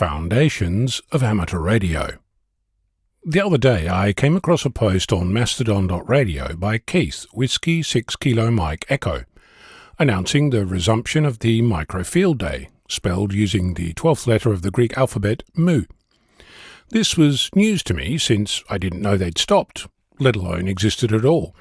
Foundations of Amateur Radio. The other day I came across a post on mastodon.radio by Keith W6KME announcing the resumption of the microfield day, spelled using the 12th letter of the Greek alphabet mu. This was news to me since I didn't know they'd stopped, let alone existed at all.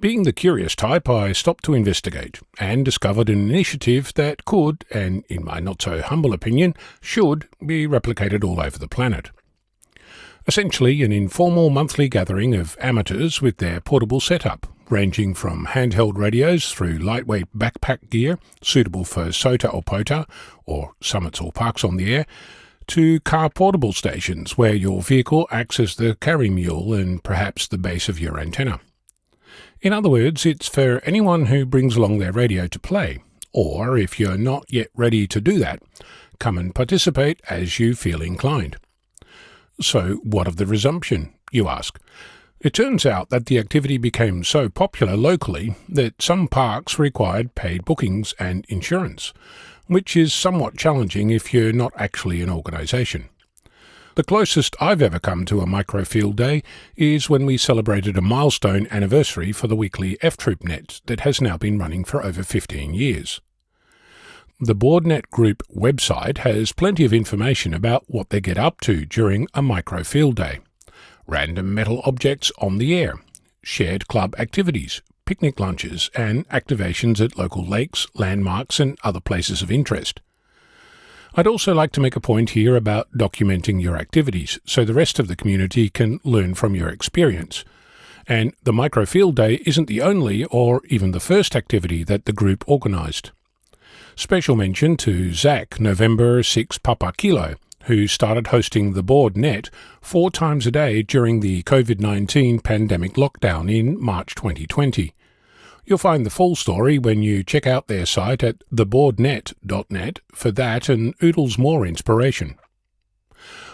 Being the curious type, I stopped to investigate and discovered an initiative that could, and in my not-so-humble opinion, should be replicated all over the planet. Essentially, an informal monthly gathering of amateurs with their portable setup, ranging from handheld radios through lightweight backpack gear suitable for SOTA or POTA, or summits or parks on the air, to car portable stations where your vehicle acts as the carry mule and perhaps the base of your antenna. In other words, it's for anyone who brings along their radio to play, or if you're not yet ready to do that, come and participate as you feel inclined. So what of the resumption, you ask? It turns out that the activity became so popular locally that some parks required paid bookings and insurance, which is somewhat challenging if you're not actually an organisation. The closest I've ever come to a microfield day is when we celebrated a milestone anniversary for the weekly F-Troop Net that has now been running for over 15 years. The BoardNet Group website has plenty of information about what they get up to during a microfield day. Random metal objects on the air, shared club activities, picnic lunches and activations at local lakes, landmarks and other places of interest. I'd also like to make a point here about documenting your activities so the rest of the community can learn from your experience. And the microfield day isn't the only or even the first activity that the group organised. Special mention to Zach, November 6 Papa Kilo, who started hosting the BoardNet 4 times a day during the COVID-19 pandemic lockdown in March 2020. You'll find the full story when you check out their site at theboardnet.net for that and oodles more inspiration.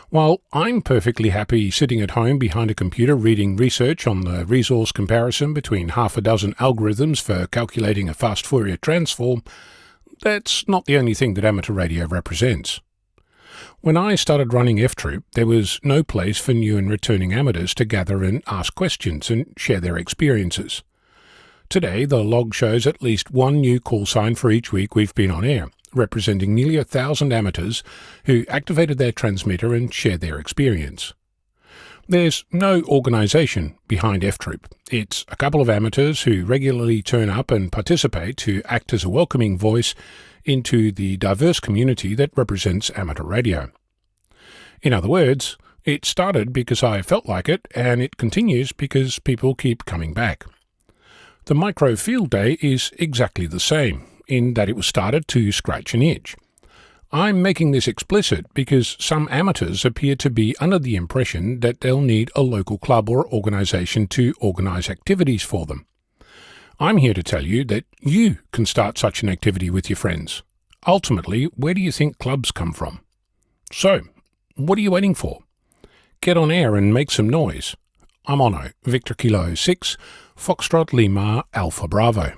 While I'm perfectly happy sitting at home behind a computer reading research on the resource comparison between half a dozen algorithms for calculating a fast Fourier transform, that's not the only thing that amateur radio represents. When I started running F-Troop, there was no place for new and returning amateurs to gather and ask questions and share their experiences. Today, the log shows at least one new call sign for each week we've been on air, representing nearly 1,000 amateurs who activated their transmitter and shared their experience. There's no organisation behind F-Troop. It's a couple of amateurs who regularly turn up and participate to act as a welcoming voice into the diverse community that represents amateur radio. In other words, it started because I felt like it, and it continues because people keep coming back. The microfield day is exactly the same, in that it was started to scratch an itch. I'm making this explicit because some amateurs appear to be under the impression that they'll need a local club or organisation to organise activities for them. I'm here to tell you that you can start such an activity with your friends. Ultimately, where do you think clubs come from? So, what are you waiting for? Get on air and make some noise. I'm Ono, Victor Kilo 6, Foxtrot Lima Alpha Bravo.